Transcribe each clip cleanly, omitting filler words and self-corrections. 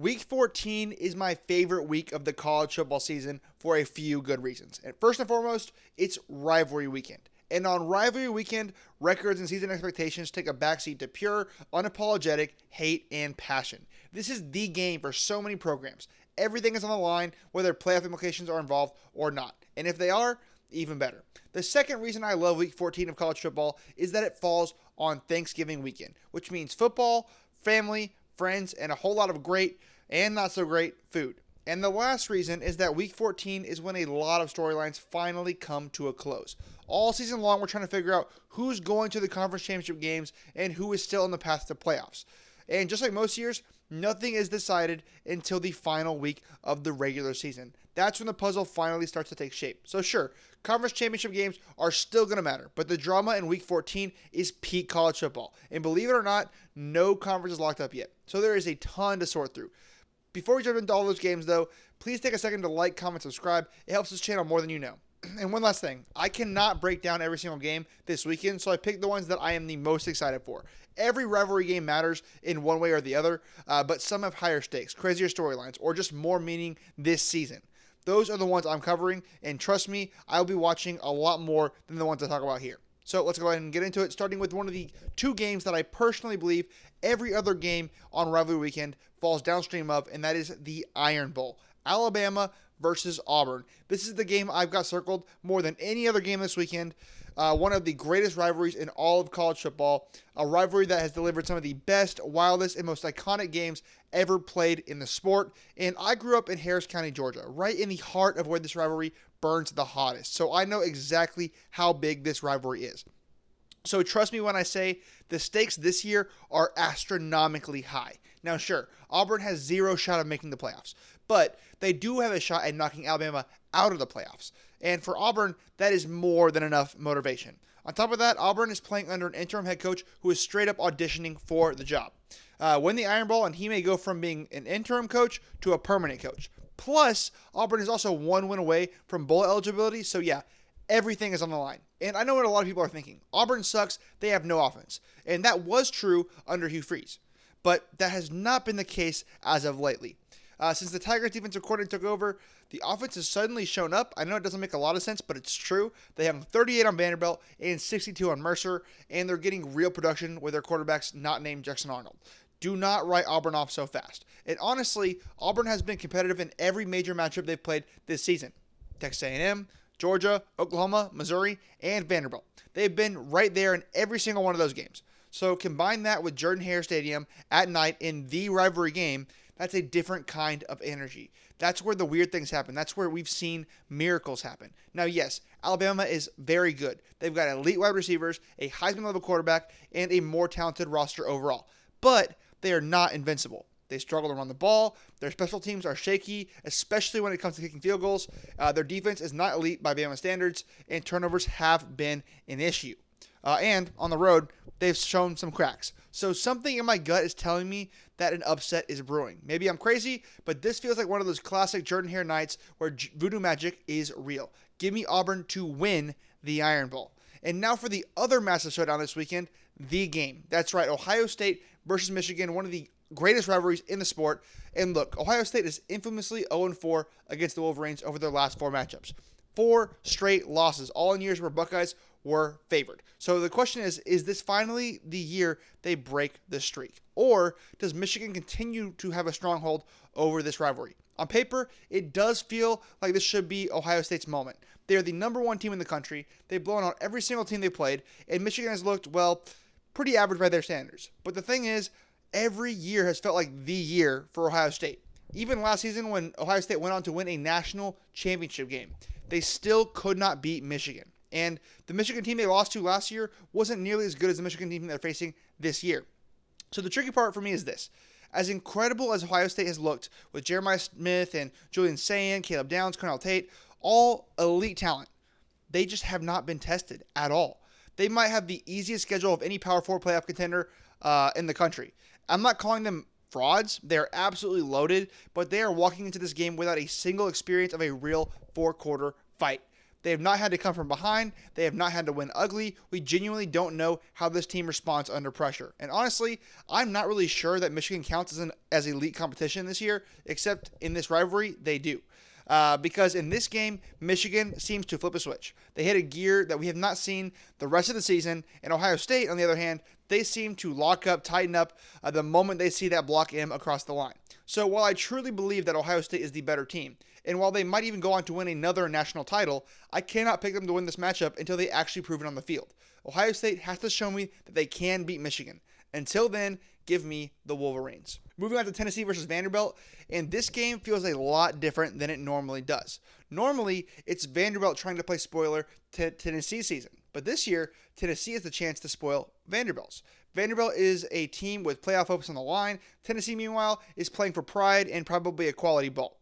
Week 14 is my favorite week of the college football season for a few good reasons. And first and foremost, it's Rivalry Weekend. And on Rivalry Weekend, records and season expectations take a backseat to pure, unapologetic hate and passion. This is the game for so many programs. Everything is on the line, whether playoff implications are involved or not. And if they are, even better. The second reason I love Week 14 of college football is that it falls on Thanksgiving weekend, which means football, family, friends, and a whole lot of great and not so great food. And the last reason is that Week 14 is when a lot of storylines finally come to a close. All season long, we're trying to figure out who's going to the conference championship games and who is still in the path to playoffs. And just like most years, nothing is decided until the final week of the regular season. That's when the puzzle finally starts to take shape. So sure, conference championship games are still going to matter, but the drama in Week 14 is peak college football. And believe it or not, no conference is locked up yet. So there is a ton to sort through. Before we jump into all those games though, please take a second to like, comment, subscribe. It helps this channel more than you know. And one last thing, I cannot break down every single game this weekend, so I picked the ones that I am the most excited for. Every rivalry game matters in one way or the other, but some have higher stakes, crazier storylines, or just more meaning this season. Those are the ones I'm covering, and trust me, I'll be watching a lot more than the ones I talk about here. So let's go ahead and get into it, starting with one of the two games that I personally believe every other game on Rivalry Weekend falls downstream of, and that is the Iron Bowl. Alabama versus Auburn. This is the game I've got circled more than any other game this weekend. One of the greatest rivalries in all of college football. A rivalry that has delivered some of the best, wildest, and most iconic games ever played in the sport. And I grew up in Harris County, Georgia, right in the heart of where this rivalry burns the hottest. So I know exactly how big this rivalry is. So trust me when I say the stakes this year are astronomically high. Now sure, Auburn has zero shot of making the playoffs, but they do have a shot at knocking Alabama out of the playoffs. And for Auburn, that is more than enough motivation. On top of that, Auburn is playing under an interim head coach who is straight up auditioning for the job. Win the Iron Bowl, and he may go from being an interim coach to a permanent coach. Plus, Auburn is also one win away from bowl eligibility, so yeah, everything is on the line. And I know what a lot of people are thinking. Auburn sucks, they have no offense. And that was true under Hugh Freeze. But that has not been the case as of lately. Since the Tigers defensive coordinator took over, the offense has suddenly shown up. I know it doesn't make a lot of sense, but it's true. They have 38 on Vanderbilt and 62 on Mercer, and they're getting real production with their quarterbacks not named Jackson Arnold. Do not write Auburn off so fast. And honestly, Auburn has been competitive in every major matchup they've played this season. Texas A&M, Georgia, Oklahoma, Missouri, and Vanderbilt. They've been right there in every single one of those games. So combine that with Jordan-Hare Stadium at night in the rivalry game, that's a different kind of energy. That's where the weird things happen. That's where we've seen miracles happen. Now, yes, Alabama is very good. They've got elite wide receivers, a Heisman-level quarterback, and a more talented roster overall. But they are not invincible. They struggle to run the ball. Their special teams are shaky, especially when it comes to kicking field goals. Their defense is not elite by Bama standards, and turnovers have been an issue. And on the road, they've shown some cracks. So something in my gut is telling me that an upset is brewing. Maybe I'm crazy, but this feels like one of those classic Jordan-Hare nights where voodoo magic is real. Give me Auburn to win the Iron Bowl. And now for the other massive showdown this weekend, the game. That's right, Ohio State versus Michigan, one of the greatest rivalries in the sport. And look, Ohio State is infamously 0-4 against the Wolverines over their last 4 matchups. 4 straight losses, all in years where Buckeyes were favored. So the question is this finally the year they break the streak? Or does Michigan continue to have a stronghold over this rivalry? On paper, it does feel like this should be Ohio State's moment. They are the number 1 team in the country. They've blown out every single team they played, and Michigan has looked, well, pretty average by their standards. But the thing is, every year has felt like the year for Ohio State. Even last season when Ohio State went on to win a national championship game, they still could not beat Michigan. And the Michigan team they lost to last year wasn't nearly as good as the Michigan team they're facing this year. So the tricky part for me is this. As incredible as Ohio State has looked with Jeremiah Smith and Julian Sayin, Caleb Downs, Cornell Tate, all elite talent, they just have not been tested at all. They might have the easiest schedule of any Power 4 playoff contender in the country. I'm not calling them frauds. They're absolutely loaded, but they are walking into this game without a single experience of a real 4-quarter fight. They have not had to come from behind. They have not had to win ugly. We genuinely don't know how this team responds under pressure. And honestly, I'm not really sure that Michigan counts as elite competition this year, except in this rivalry, they do. Because in this game, Michigan seems to flip a switch. They hit a gear that we have not seen the rest of the season. And Ohio State, on the other hand, they seem to lock up, tighten up the moment they see that block M across the line. So while I truly believe that Ohio State is the better team, and while they might even go on to win another national title, I cannot pick them to win this matchup until they actually prove it on the field. Ohio State has to show me that they can beat Michigan. Until then, give me the Wolverines. Moving on to Tennessee versus Vanderbilt, and this game feels a lot different than it normally does. Normally, it's Vanderbilt trying to play spoiler to Tennessee season, but this year, Tennessee has the chance to spoil Vanderbilt's. Vanderbilt is a team with playoff hopes on the line. Tennessee, meanwhile, is playing for pride and probably a quality ball.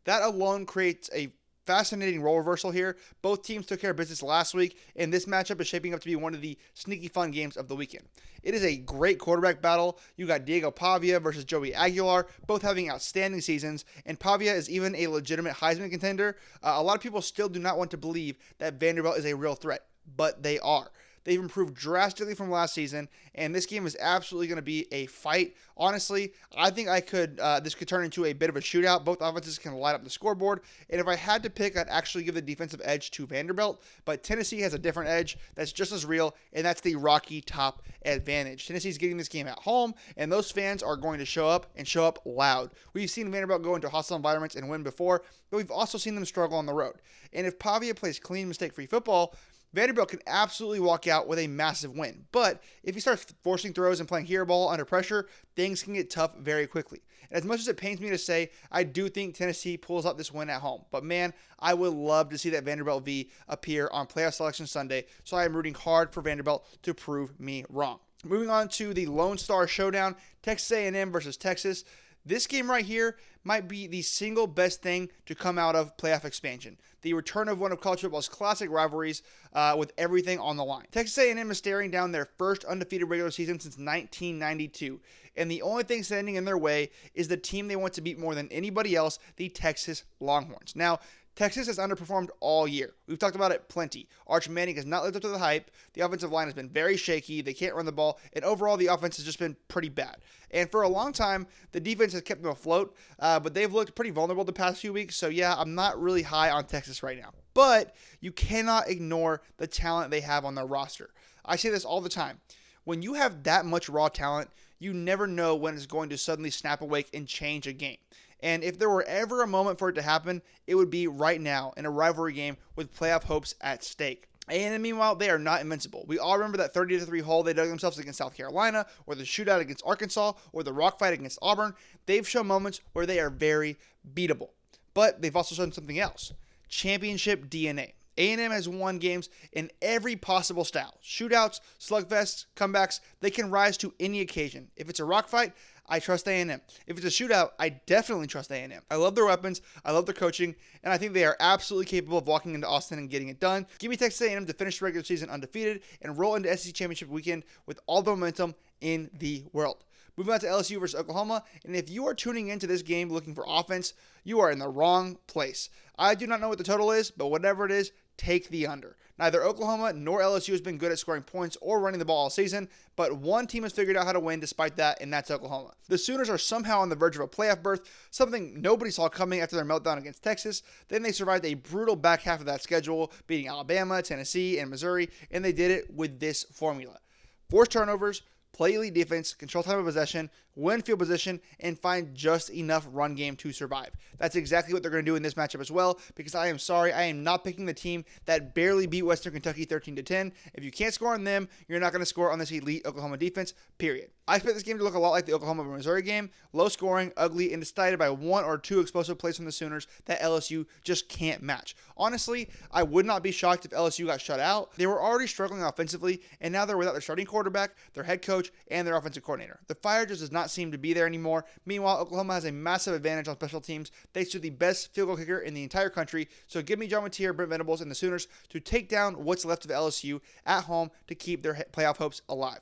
That alone creates a fascinating role reversal here. Both teams took care of business last week, and this matchup is shaping up to be one of the sneaky fun games of the weekend. It is a great quarterback battle. You got Diego Pavia versus Joey Aguilar, both having outstanding seasons, and Pavia is even a legitimate Heisman contender. A lot of people still do not want to believe that Vanderbilt is a real threat, but they are. They've improved drastically from last season, and this game is absolutely going to be a fight. Honestly, I think this could turn into a bit of a shootout. Both offenses can light up the scoreboard, and if I had to pick, I'd actually give the defensive edge to Vanderbilt, but Tennessee has a different edge that's just as real, and that's the Rocky Top advantage. Tennessee's getting this game at home, and those fans are going to show up and show up loud. We've seen Vanderbilt go into hostile environments and win before, but we've also seen them struggle on the road. And if Pavia plays clean, mistake-free football, Vanderbilt can absolutely walk out with a massive win. But if he starts forcing throws and playing hero ball under pressure, things can get tough very quickly. And as much as it pains me to say, I do think Tennessee pulls out this win at home. But man, I would love to see that Vanderbilt V appear on Playoff Selection Sunday. So I am rooting hard for Vanderbilt to prove me wrong. Moving on to the Lone Star Showdown, Texas A&M versus Texas. This game right here might be the single best thing to come out of playoff expansion. The return of one of college football's classic rivalries with everything on the line. Texas A&M is staring down their first undefeated regular season since 1992. And the only thing standing in their way is the team they want to beat more than anybody else, the Texas Longhorns. Now, Texas has underperformed all year. We've talked about it plenty. Arch Manning has not lived up to the hype. The offensive line has been very shaky. They can't run the ball. And overall, the offense has just been pretty bad. And for a long time, the defense has kept them afloat. But they've looked pretty vulnerable the past few weeks. So yeah, I'm not really high on Texas right now. But you cannot ignore the talent they have on their roster. I say this all the time. When you have that much raw talent, you never know when it's going to suddenly snap awake and change a game. And if there were ever a moment for it to happen, it would be right now in a rivalry game with playoff hopes at stake. A&M, meanwhile, they are not invincible. We all remember that 30-3 hole they dug themselves against South Carolina, or the shootout against Arkansas, or the rock fight against Auburn. They've shown moments where they are very beatable. But they've also shown something else. Championship DNA. A&M has won games in every possible style. Shootouts, slugfests, comebacks, they can rise to any occasion. If it's a rock fight, I trust A&M. If it's a shootout, I definitely trust A&M. I love their weapons, I love their coaching, and I think they are absolutely capable of walking into Austin and getting it done. Give me Texas A&M to finish the regular season undefeated and roll into SEC Championship weekend with all the momentum in the world. Moving on to LSU versus Oklahoma, and if you are tuning into this game looking for offense, you are in the wrong place. I do not know what the total is, but whatever it is, take the under. Neither Oklahoma nor LSU has been good at scoring points or running the ball all season, but one team has figured out how to win despite that, and that's Oklahoma. The Sooners are somehow on the verge of a playoff berth, something nobody saw coming after their meltdown against Texas. Then they survived a brutal back half of that schedule, beating Alabama, Tennessee, and Missouri, and they did it with this formula. Force turnovers, play elite defense, control time of possession, win field position, and find just enough run game to survive. That's exactly what they're going to do in this matchup as well, because I am sorry, I am not picking the team that barely beat Western Kentucky 13-10. If you can't score on them, you're not going to score on this elite Oklahoma defense, period. I expect this game to look a lot like the Oklahoma-Missouri game, low scoring, ugly, and decided by one or two explosive plays from the Sooners that LSU just can't match. Honestly, I would not be shocked if LSU got shut out. They were already struggling offensively, and now they're without their starting quarterback, their head coach, and their offensive coordinator. The fire just does not seem to be there anymore. Meanwhile, Oklahoma has a massive advantage on special teams thanks to the best field goal kicker in the entire country. So give me John Mateer, Brent Venables, and the Sooners to take down what's left of LSU at home to keep their playoff hopes alive.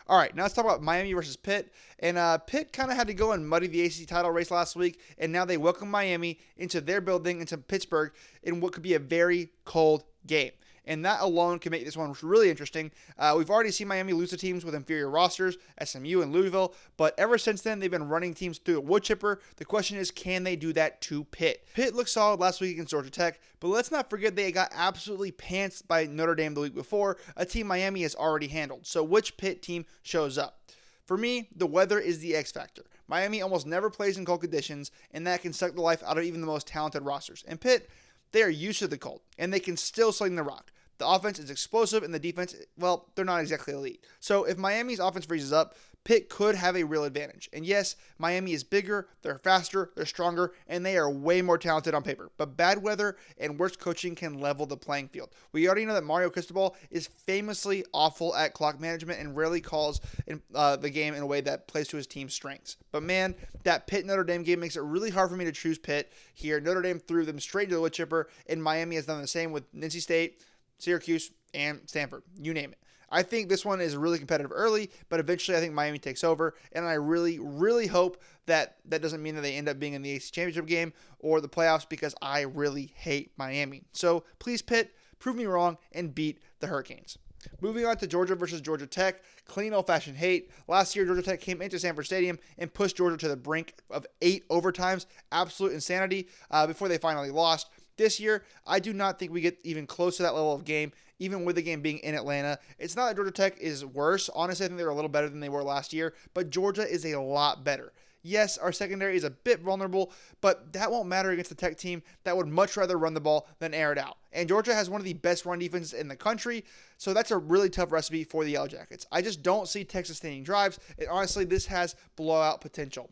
All right, now let's talk about Miami versus Pitt. And Pitt kind of had to go and muddy the ACC title race last week, and now they welcome Miami into their building, into Pittsburgh, in what could be a very cold game. And that alone can make this one really interesting. We've already seen Miami lose to teams with inferior rosters, SMU and Louisville, but ever since then, they've been running teams through a wood chipper. The question is, can they do that to Pitt? Pitt looked solid last week against Georgia Tech, but let's not forget they got absolutely pantsed by Notre Dame the week before, a team Miami has already handled. So which Pitt team shows up? For me, the weather is the X factor. Miami almost never plays in cold conditions, and that can suck the life out of even the most talented rosters. And Pitt, they are used to the cold, and they can still sling the rock. The offense is explosive, and the defense, well, they're not exactly elite. So if Miami's offense freezes up, Pitt could have a real advantage. And yes, Miami is bigger, they're faster, they're stronger, and they are way more talented on paper. But bad weather and worse coaching can level the playing field. We already know that Mario Cristobal is famously awful at clock management and rarely calls the game in a way that plays to his team's strengths. But man, that Pitt-Notre Dame game makes it really hard for me to choose Pitt here. Notre Dame threw them straight into the wood chipper, and Miami has done the same with NC State, Syracuse, and Stanford. You name it. I think this one is really competitive early, but eventually I think Miami takes over, and I really, really hope that doesn't mean that they end up being in the ACC championship game or the playoffs, because I really hate Miami. So please, Pitt, prove me wrong and beat the Hurricanes. Moving on to Georgia versus Georgia Tech, clean old-fashioned hate. Last year, Georgia Tech came into Sanford Stadium and pushed Georgia to the brink of 8 overtimes. Absolute insanity before they finally lost. This year, I do not think we get even close to that level of game, even with the game being in Atlanta. It's not that Georgia Tech is worse. Honestly, I think they're a little better than they were last year, but Georgia is a lot better. Yes, our secondary is a bit vulnerable, but that won't matter against the Tech team that would much rather run the ball than air it out. And Georgia has one of the best run defenses in the country, so that's a really tough recipe for the Yellow Jackets. I just don't see Texas sustaining drives, and honestly, this has blowout potential.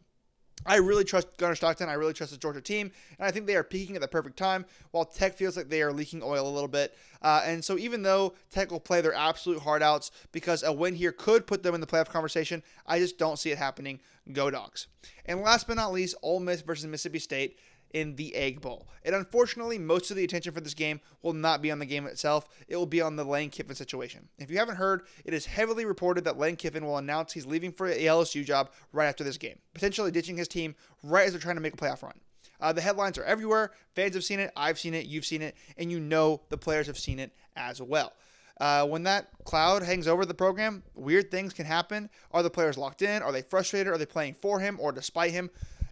I really trust Gunnar Stockton. I really trust the Georgia team, and I think they are peaking at the perfect time, while Tech feels like they are leaking oil a little bit. And so even though Tech will play their absolute heart outs, because a win here could put them in the playoff conversation, I just don't see it happening. Go Dogs. And last but not least, Ole Miss versus Mississippi State in the Egg Bowl. And unfortunately, most of the attention for this game will not be on the game itself. It will be on the Lane Kiffin situation. If you haven't heard, it is heavily reported that Lane Kiffin will announce he's leaving for the LSU job right after this game, potentially ditching his team right as they're trying to make a playoff run. The headlines are everywhere. Fans have seen it. I've seen it. You've seen it. And you know the players have seen it as well. When that cloud hangs over the program, weird things can happen. Are the players locked in? Are they frustrated? Are they playing for him or despite him?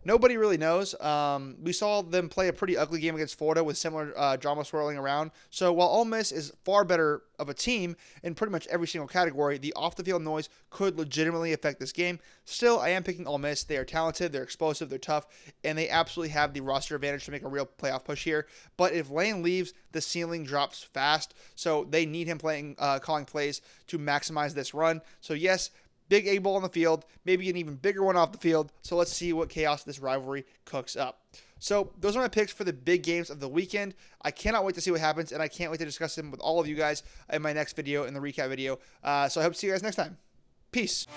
Nobody really knows. We saw them play a pretty ugly game against Florida with similar drama swirling around. So while Ole Miss is far better of a team in pretty much every single category, the off-the-field noise could legitimately affect this game. Still, I am picking Ole Miss. They are talented, they're explosive, they're tough, and they absolutely have the roster advantage to make a real playoff push here. But if Lane leaves, the ceiling drops fast, so they need him calling plays to maximize this run. So yes, big Egg Bowl on the field, maybe an even bigger one off the field. So let's see what chaos this rivalry cooks up. So those are my picks for the big games of the weekend. I cannot wait to see what happens, and I can't wait to discuss them with all of you guys in my next video, in the recap video. So I hope to see you guys next time. Peace.